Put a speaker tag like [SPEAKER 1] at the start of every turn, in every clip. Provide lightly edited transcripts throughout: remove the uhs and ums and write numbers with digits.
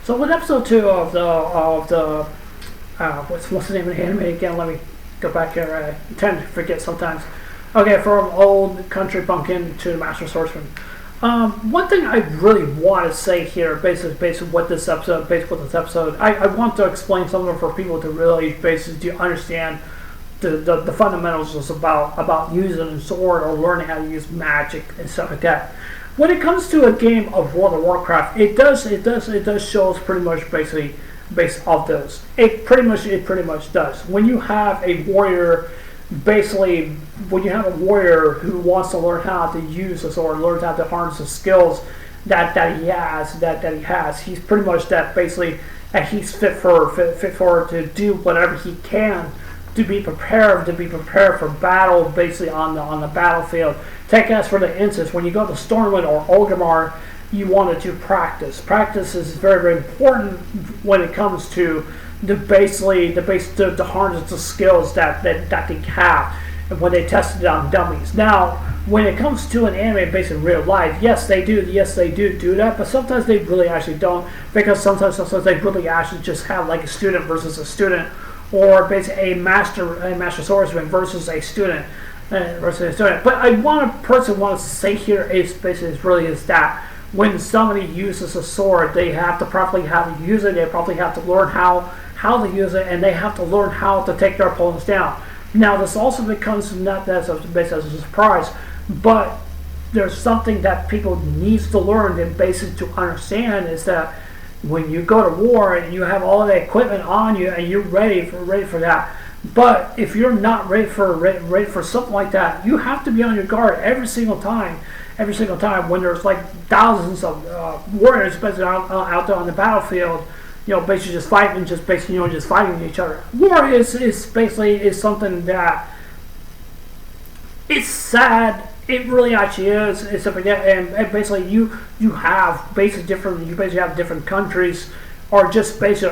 [SPEAKER 1] So with episode 2 of the what's the name of the anime again? Let me go back here. I tend to forget sometimes. Okay, from Old Country Bumpkin to Master Swordsman. One thing I really want to say here, basically what this episode, I want to explain something for people to really basically understand the fundamentals about using a sword or learning how to use magic and stuff like that. When it comes to a game of World of Warcraft, it does show us pretty much basically based off those. It pretty much does. When you have a warrior, basically, when you have a warrior who wants to learn how to use a sword, learn how to harness the skills that he has, he's pretty much that basically that he's fit for to do whatever he can to be prepared for battle, basically on the battlefield. Take as for the instance, when you go to Stormwind or Orgrimmar, you want to do practice. Practice is very, very important when it comes to the harness the skills that they have, and when they test it on dummies. Now, when it comes to an anime based in real life, yes they do that, but sometimes they really actually don't, because sometimes they really actually just have like a student versus a student, or basically a master swordsman versus a student. But I want to say here is that when somebody uses a sword, they have to properly how to use it. They probably have to learn how to use it, and they have to learn how to take their opponents down. Now, this also becomes not as a surprise, but there's something that people needs to learn and basically to understand is that when you go to war and you have all of the equipment on you and you're ready for that, but if you're not ready for something like that, you have to be on your guard every single time when there's like thousands of warriors basically out there on the battlefield, basically just fighting each other. War is basically something that it's sad. It really actually is. It's something that, and basically you have different countries are just basically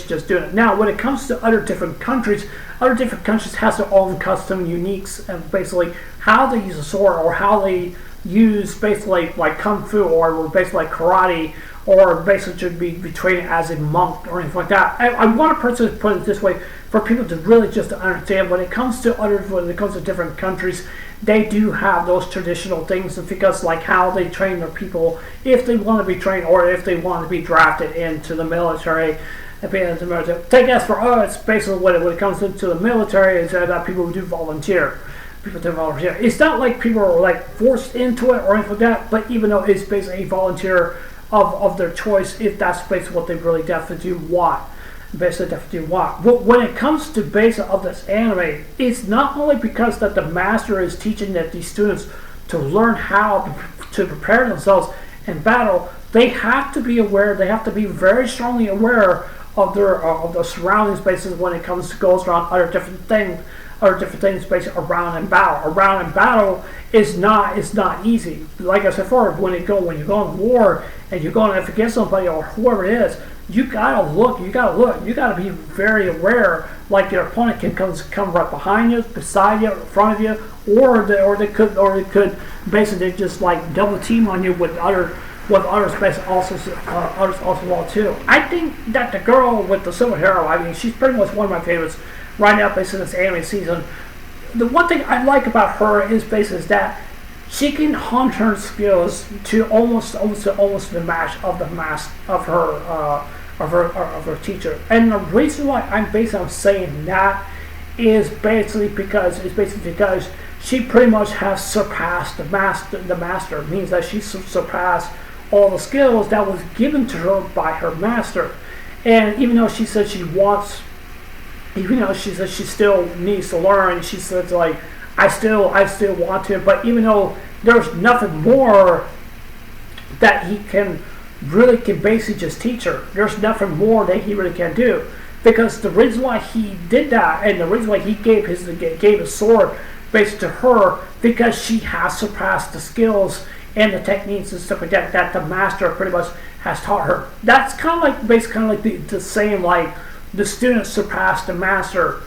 [SPEAKER 1] just doing it. Now, when it comes to other different countries has their own custom uniques, and basically how they use a sword, or how they use basically like kung fu, or basically like karate, or basically should be trained as a monk or anything like that. I want to personally put it this way for people to really just to understand when it comes to different countries, they do have those traditional things, because like how they train their people if they want to be trained or if they want to be drafted into the military. Take as for us, basically when it comes into the military, is that people do volunteer. It's not like people are like forced into it or anything like that, but even though it's basically a volunteer of their choice, if that's basically what they really definitely want. But when it comes to base of this anime, it's not only because that the master is teaching that these students to learn how to prepare themselves in battle. They have to be aware. They have to be very strongly aware of their surroundings, basically when it goes around other different things basically around in battle. Around in battle is not easy. Like I said before, when you go on war and you're going up against somebody or whoever it is, you gotta look. You gotta be very aware. Like your opponent can come right behind you, beside you, in front of you, or they could basically just like double team on you with others basically others also well too. I think that the girl with the silver hair, I mean, she's pretty much one of my favorites right now based on this anime season. The one thing I like about her is basically that she can hone her skills to almost the match of her teacher. And the reason why I'm basically saying that is basically because she pretty much has surpassed the master. It means that she surpassed all the skills that was given to her by her master. And even though she said she still needs to learn, she says like I still want to, but even though there's nothing more that he can basically just teach her, there's nothing more that he really can do, because the reason why he did that and the reason why he gave his sword basically to her, because she has surpassed the skills and the techniques and stuff like that the master pretty much has taught her. That's kind of like basically the same like the student surpassed the master,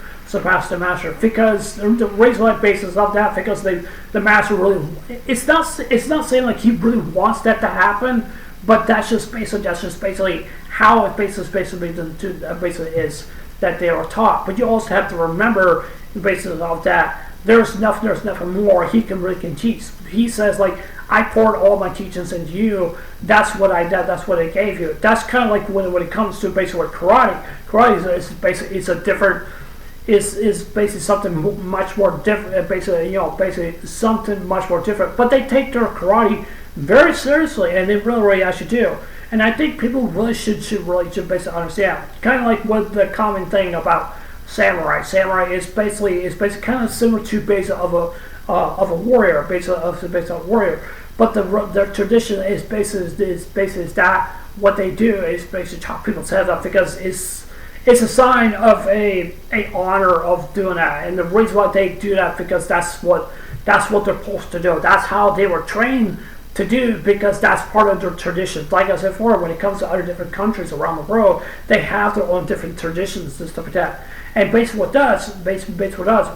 [SPEAKER 1] because the reason why basis of that, because the master really, it's not saying like he really wants that to happen, But that's just basically how it basically is that they are taught. But you also have to remember basically of that there's nothing more he can teach. He says like, I poured all my teachings into you. That's what I did. That's what I gave you. That's kind of like when it comes to basically karate. Karate is basically it's a different. Is basically something much more different. Basically something much more different. But they take their karate very seriously, and they really actually do. And I think people really should basically understand. Kind of like what the common thing about samurai. Samurai is basically kind of similar to basically of a warrior, basically a warrior. But the tradition is basically that what they do is basically chop people's heads off because it's a sign of a honor of doing that, and the reason why they do that because that's what they're supposed to do. That's how they were trained to do because that's part of their traditions. Like I said before, when it comes to other different countries around the world, they have their own different traditions and stuff like that. And basically what does,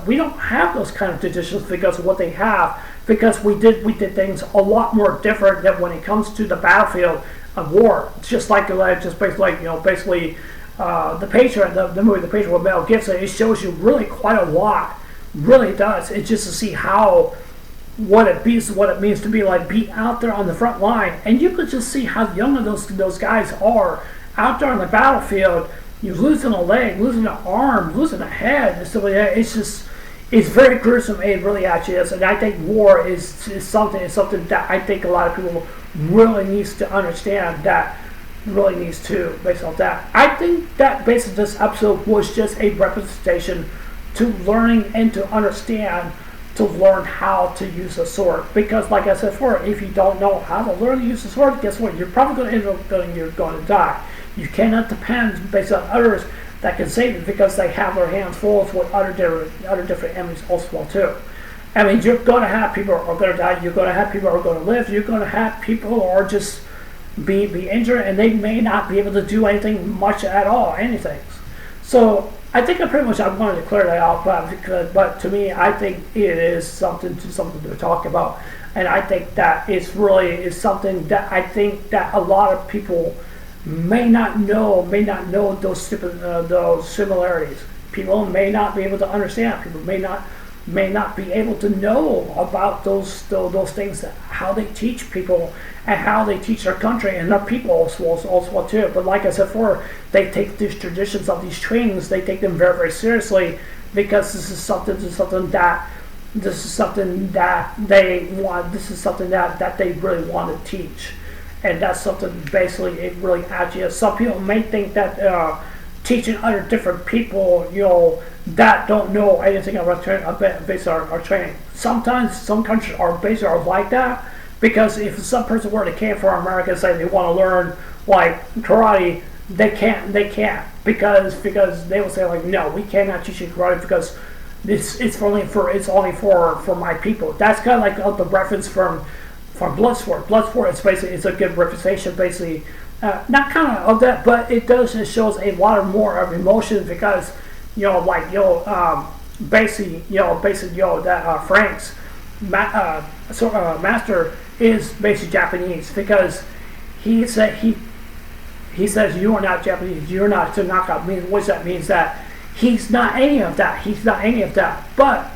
[SPEAKER 1] we don't have those kind of traditions because of what they have, because we did things a lot more different than when it comes to the battlefield of war. It's just like the Patriot, the movie The Patriot with Mel Gibson. It shows you really quite a lot, really does. It's just to see what it means to be out there on the front line, and you could just see how young those guys are out there on the battlefield. You're losing a leg, losing an arm, losing a head, and stuff like that. It's very gruesome. It really actually is, and I think war is something that I think a lot of people really needs to understand. That really needs to based on that. I think that basically this episode was just a representation to learning and to understand. To learn how to use a sword, because like I said before, if you don't know how to learn to use a sword, guess what? You're probably going to end up going to die. You cannot depend based on others that can save you because they have their hands full with other different enemies also too. I mean, you're going to have people who are going to die. You're going to have people who are going to live. You're going to have people who are just be injured, and they may not be able to do anything much at all, anything. So I think I wanted to clear that out, but to me, I think it is something to talk about, and I think that is something that I think that a lot of people may not know those similarities. People may not be able to understand. People may not be able to know about those things, how they teach people and how they teach their country and their people also too. But like I said before, they take these traditions of these trainings, they take them very, very seriously because this is something that they want. This is something that they really want to teach, and that's something basically it really actually is. Some people may think that teaching other different people, that don't know anything about our training. Sometimes some countries are basically like that. Because if some person were to came from America and say they want to learn like karate, they can't because they will say like, no, we cannot teach you karate because it's only for my people. That's kind of like the reference from Bloodsport. Bloodsport is basically it's a good representation basically, not kind of that, but it shows a lot of more of emotion because that Frank's master is basically Japanese because he says you are not Japanese, you're not Tanaka. What that means that he's not any of that. But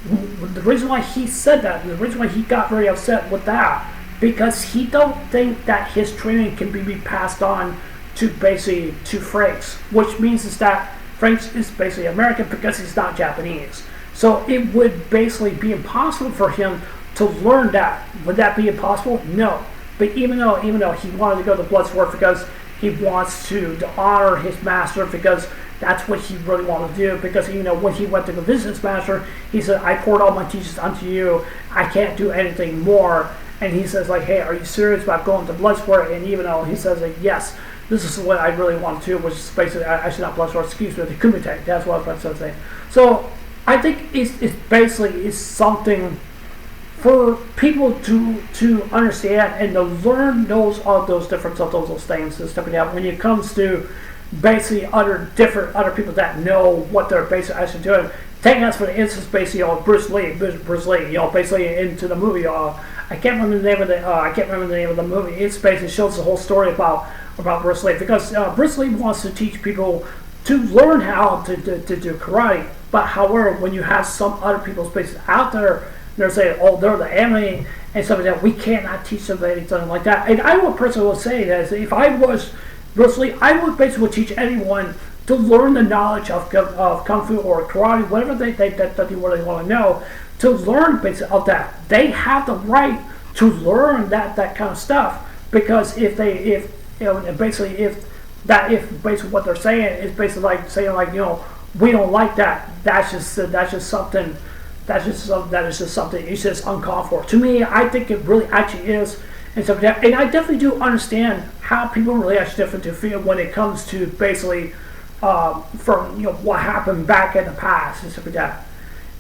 [SPEAKER 1] the reason why he said that, the reason why he got very upset with that, because he don't think that his training can be passed on to Franks, which means is that Franks is basically American because he's not Japanese. So it would basically be impossible for him to learn that. Would that be impossible? No. But even though he wanted to go to Bloodsport because he wants to honor his master because that's what he really wanted to do, because when he went to go visit his master, he said, I poured all my teachings onto you, I can't do anything more. And he says like, hey, are you serious about going to Bloodsport? And even though he says like, yes, this is what I really want to do, which is basically, actually not Bloodsport, excuse me, the Kumite, that's what I was about to say. So I think it's basically something for people to understand and to learn those different those things and stuff like that when it comes to basically other people that know what they're basically actually doing. Taking us for the instance, basically, Bruce Lee, basically into the movie I can't remember the name of the movie. It basically shows the whole story about Bruce Lee, because Bruce Lee wants to teach people to learn how to do karate. But however, when you have some other people basically out there, they're saying, oh, they're the enemy and stuff like that, we cannot teach them anything like that. And I would personally say that if I was Bruce Lee, I would basically teach anyone to learn the knowledge of Kung Fu or karate, whatever they really want to know, to learn basically of that. They have the right to learn that kind of stuff, because if basically what they're saying is basically like saying, like, we don't like that. That's just something. That is just something. It's just uncalled for. To me, I think it really actually is, and stuff like that. And I definitely do understand how people really actually different to feel when it comes to basically from what happened back in the past and stuff like that.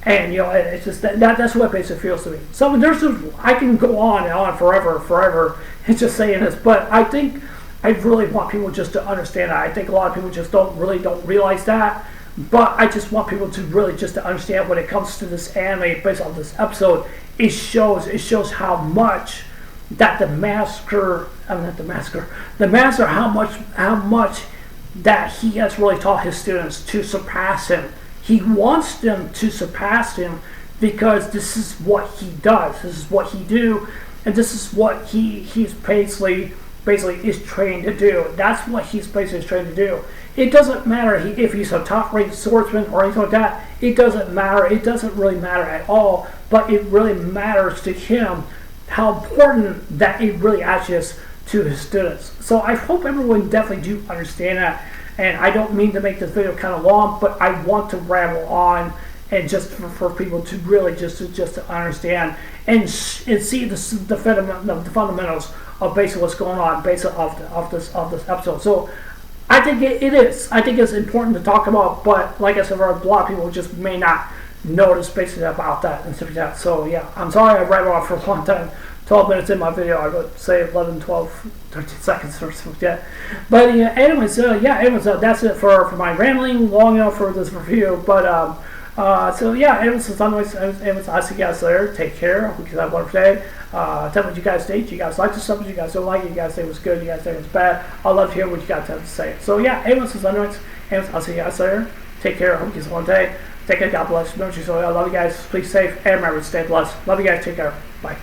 [SPEAKER 1] And it's just that's what basically feels to me. So I can go on and on forever. It's just saying this, but I think I really want people just to understand that. I think a lot of people just don't realize that. But I just want people to really just to understand when it comes to this anime based on this episode, it shows how much that the master, how much that he has really taught his students to surpass him. He wants them to surpass him because this is what he does. This is what he do, and this is what he's basically is trained to do. That's what he's basically trained to do. It doesn't matter if he's a top-rated swordsman or anything like that. It doesn't matter. It doesn't really matter at all. But it really matters to him how important that it really actually is to his students. So I hope everyone definitely do understand that. And I don't mean to make this video kind of long, but I want to ramble on and just for people to really just to understand and see the fundamentals of basically what's going on based of this episode. So I think it is. I think it's important to talk about, but like I said, a lot of people just may not notice basically about that and stuff like that. So yeah, I'm sorry I rambled on for a long time. 12 minutes in my video, I would say 11, 12, 13 seconds or something like that. But anyways, that's it for my rambling, long enough for this review. But so yeah, anyways, I'll see you guys later. Take care. Hope you guys have a wonderful day. Tell me what you guys think. You guys like the stuff? You guys don't like it? You guys think it was good? You guys think it was bad? I'd love to hear what you guys have to say. So yeah, anyways, I'll see you guys later. Take care. Hope you guys have a wonderful day. Take care. God bless. I love you guys. Please safe and remember to stay blessed. Love you guys. Take care. Bye.